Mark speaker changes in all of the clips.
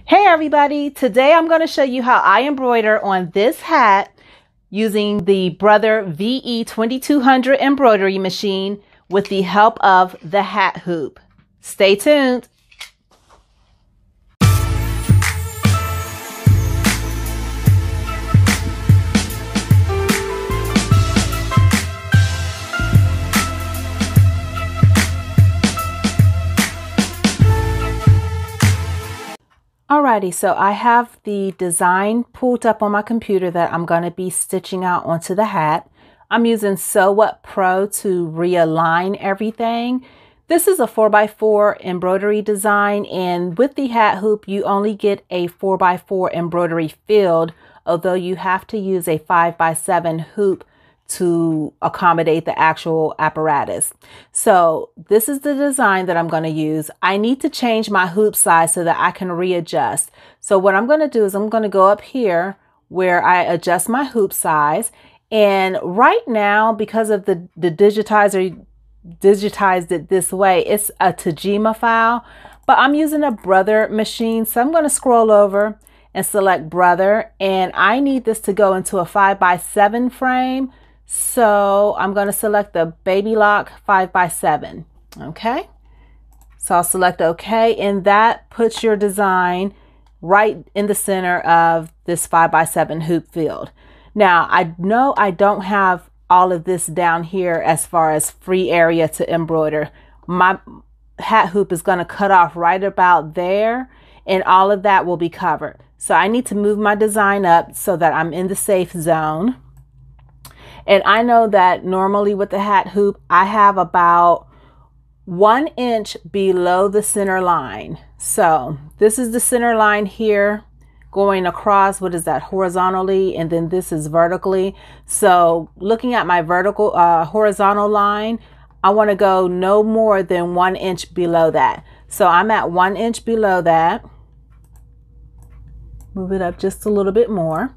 Speaker 1: Hey everybody, today I'm going to show you how I embroider on this hat using the Brother VE2200 embroidery machine with the help of the hat hoop. Stay tuned. Alrighty, so I have the design pulled up on my computer that I'm going to be stitching out onto the hat. I'm using Sew What Pro to realign everything. This is a 4x4 embroidery design, and with the hat hoop you only get a 4x4 embroidery field, although you have to use a 5x7 hoop to accommodate the actual apparatus. So this is the design that I'm going to use. I need to change my hoop size so that I can readjust. So what I'm going to do is I'm going to go up here where I adjust my hoop size. And right now, because of the digitizer digitized it this way, it's a Tajima file, but I'm using a Brother machine. So I'm going to scroll over and select Brother, and I need this to go into a 5x7 frame. So I'm going to select the Baby Lock 5x7. Okay. So I'll select OK, and that puts your design right in the center of this 5x7 hoop field. Now I know I don't have all of this down here as far as free area to embroider. My hat hoop is going to cut off right about there, and all of that will be covered. So I need to move my design up so that I'm in the safe zone. And I know that normally with the hat hoop, I have about 1 inch below the center line. So this is the center line here going across, what is that, horizontally, and then this is vertically. So looking at my vertical horizontal line, I want to go no more than 1 inch below that. So I'm at 1 inch below that. Move it up just a little bit more.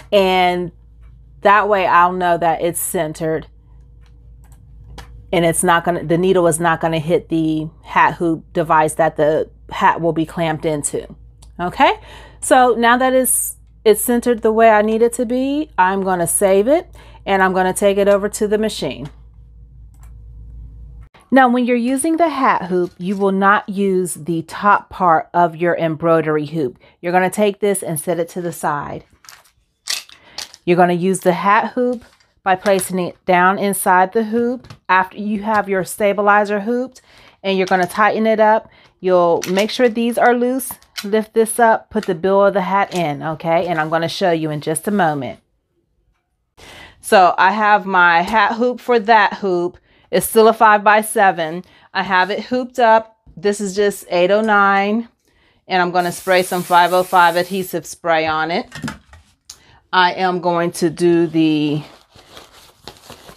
Speaker 1: And that way I'll know that it's centered and it's not gonna, the needle is not gonna hit the hat hoop device that the hat will be clamped into. Okay, so now that it's centered the way I need it to be, I'm gonna save it and I'm gonna take it over to the machine. Now, when you're using the hat hoop, you will not use the top part of your embroidery hoop. You're gonna take this and set it to the side. You're going to use the hat hoop by placing it down inside the hoop after you have your stabilizer hooped, and you're going to tighten it up. You'll make sure these are loose, lift this up, put the bill of the hat in, okay? And I'm going to show you in just a moment. So I have my hat hoop for that hoop. It's still a 5x7. I have it hooped up. This is just 809, and I'm going to spray some 505 adhesive spray on it. I am going to do the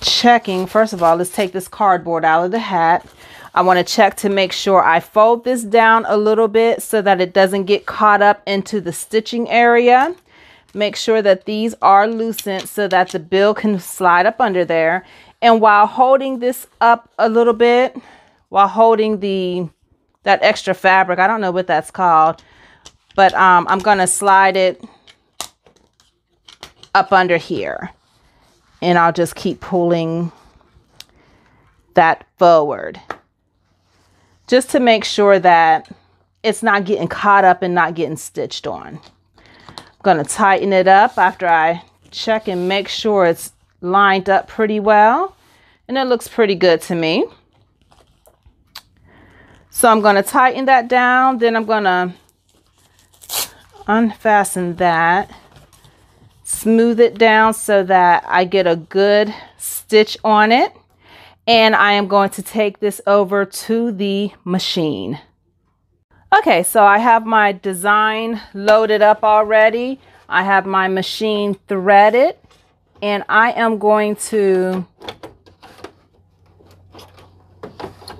Speaker 1: checking. First of all, let's take this cardboard out of the hat. I want to check to make sure I fold this down a little bit so that it doesn't get caught up into the stitching area. Make sure that these are loosened so that the bill can slide up under there. And while holding this up a little bit, while holding that extra fabric, I don't know what that's called, but I'm going to slide it up under here, and I'll just keep pulling that forward just to make sure that it's not getting caught up and not getting stitched on. I'm going to tighten it up after I check and make sure it's lined up pretty well, and it looks pretty good to me. So I'm going to tighten that down, then I'm going to unfasten that, smooth it down so that I get a good stitch on it, and I am going to take this over to the machine. Okay, so I have my design loaded up already. I have my machine threaded, and I am going to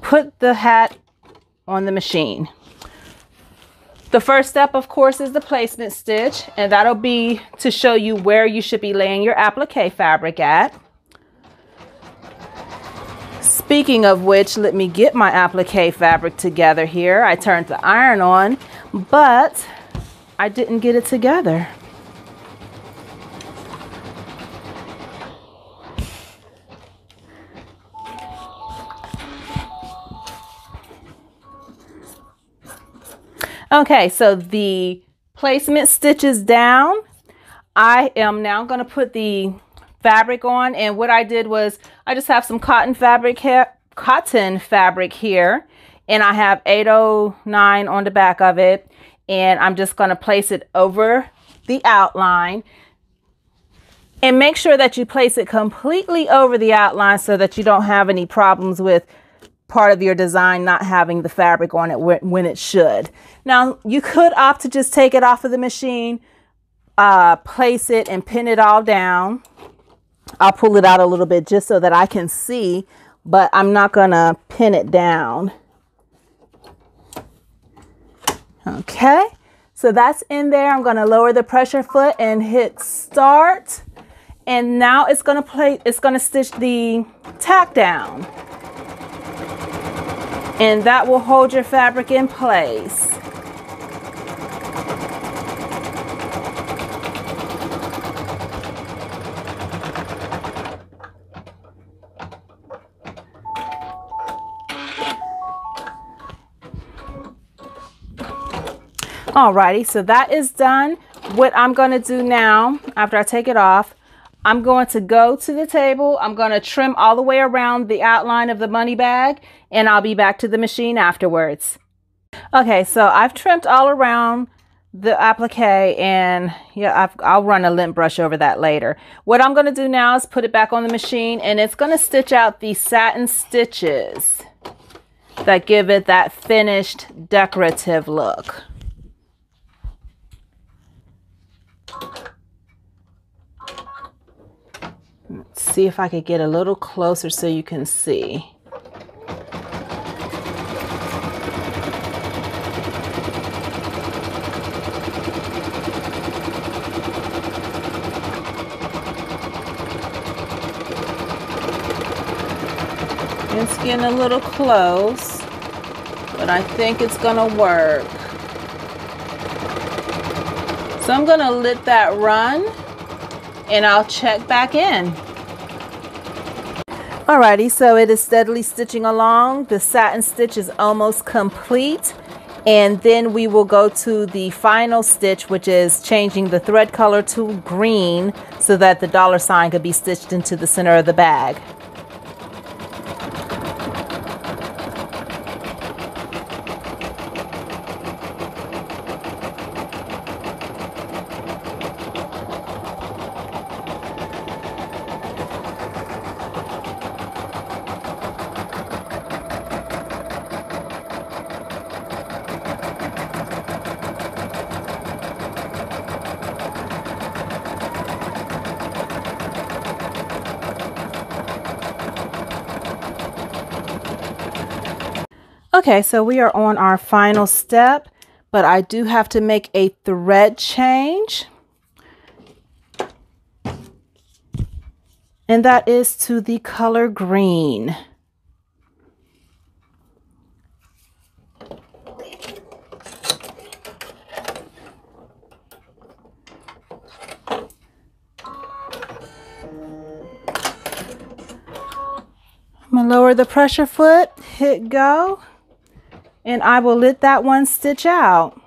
Speaker 1: put the hat on the machine. The first step, of course, is the placement stitch, and that'll be to show you where you should be laying your applique fabric at. Speaking of which, let me get my applique fabric together here. I turned the iron on, but I didn't get it together. Okay, so the placement stitches down. I am now going to put the fabric on, and what I did was I just have some cotton fabric here, and I have 809 on the back of it, and I'm just going to place it over the outline. And make sure that you place it completely over the outline so that you don't have any problems with part of your design not having the fabric on it when it should. Now, you could opt to just take it off of the machine, place it and pin it all down. I'll pull it out a little bit just so that I can see, but I'm not gonna pin it down. Okay, so that's in there. I'm gonna lower the pressure foot and hit start. And now it's gonna stitch the tack down. And that will hold your fabric in place. Alrighty, so that is done. What I'm going to do now, after I take it off, I'm going to go to the table. I'm going to trim all the way around the outline of the money bag, and I'll be back to the machine afterwards. Okay, so I've trimmed all around the applique, and yeah, I'll run a lint brush over that later. What I'm going to do now is put it back on the machine, and it's going to stitch out the satin stitches that give it that finished decorative look. Let's see if I could get a little closer so you can see. It's getting a little close, but I think it's gonna work. So I'm gonna let that run and I'll check back in. Alrighty, so it is steadily stitching along. The satin stitch is almost complete. And then we will go to the final stitch, which is changing the thread color to green so that the dollar sign could be stitched into the center of the bag. Okay, so we are on our final step, but I do have to make a thread change. And that is to the color green. I'm gonna lower the pressure foot, hit go. And I will let that one stitch out.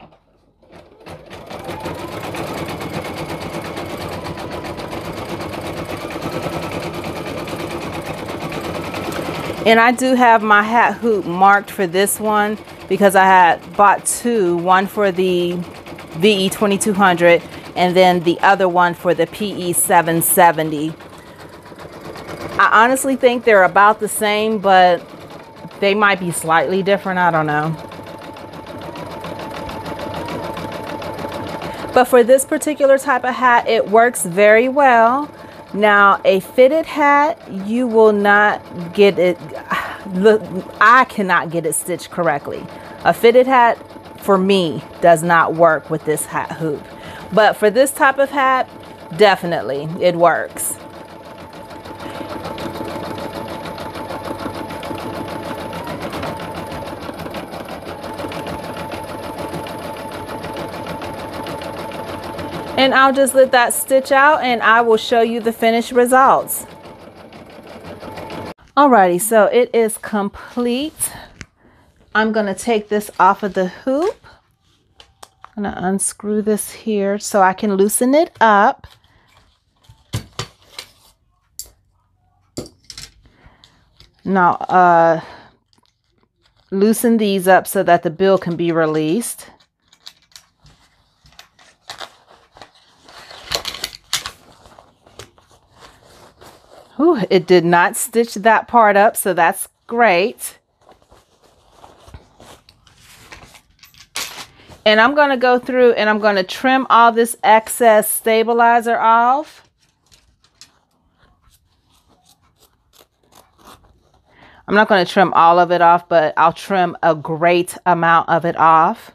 Speaker 1: And I do have my hat hoop marked for this one because I had bought two, one for the VE2200 and then the other one for the PE770. I honestly think they're about the same, but they might be slightly different. I don't know. But for this particular type of hat, it works very well. Now, a fitted hat, you will not get it. Look, I cannot get it stitched correctly. A fitted hat, for me, does not work with this hat hoop. But for this type of hat, definitely, it works. And I'll just let that stitch out and I will show you the finished results. Alrighty, so it is complete. I'm going to take this off of the hoop. I'm going to unscrew this here so I can loosen it up. Now, loosen these up so that the bill can be released. Ooh, it did not stitch that part up, so that's great. And I'm going to go through and I'm going to trim all this excess stabilizer off. I'm not going to trim all of it off, but I'll trim a great amount of it off.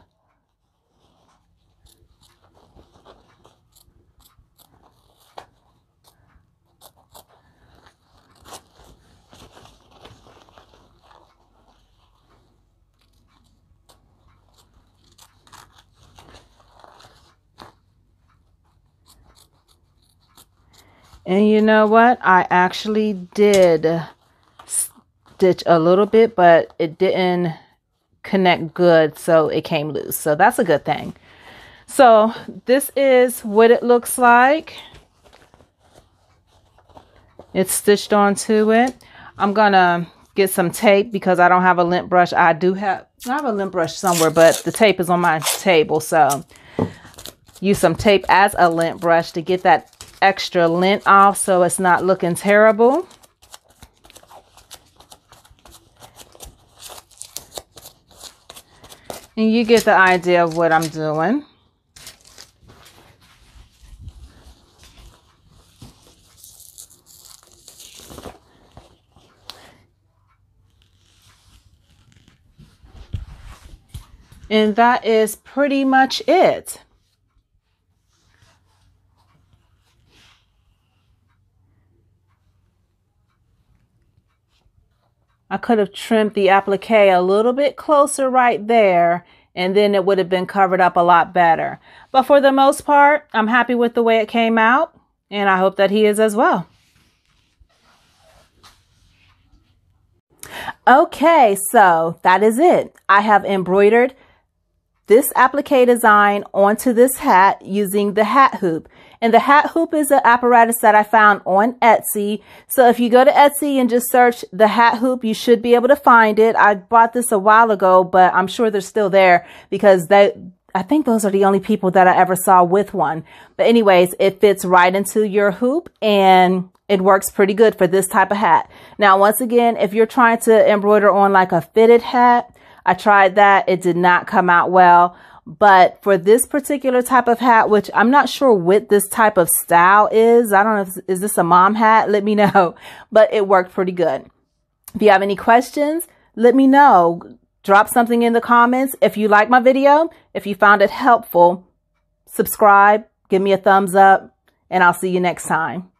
Speaker 1: And you know what? I actually did stitch a little bit, but it didn't connect good, so it came loose. So that's a good thing. So this is what it looks like. It's stitched onto it. I'm gonna get some tape because I don't have a lint brush. I have a lint brush somewhere, but the tape is on my table, so use some tape as a lint brush to get that extra lint off so it's not looking terrible. And you get the idea of what I'm doing. And that is pretty much it. I could have trimmed the applique a little bit closer right there, and then it would have been covered up a lot better. But for the most part, I'm happy with the way it came out, and I hope that he is as well. Okay, so that is it. I have embroidered this applique design onto this hat using the hat hoop. And the hat hoop is an apparatus that I found on Etsy. So if you go to Etsy and just search the hat hoop, you should be able to find it. I bought this a while ago, but I'm sure they're still there because I think those are the only people that I ever saw with one. But anyways, it fits right into your hoop and it works pretty good for this type of hat. Now, once again, if you're trying to embroider on like a fitted hat, I tried that. It did not come out well. But for this particular type of hat, which I'm not sure what this type of style is, I don't know, is this a mom hat? Let me know. But it worked pretty good. If you have any questions, let me know. Drop something in the comments. If you like my video, if you found it helpful, subscribe, give me a thumbs up, and I'll see you next time.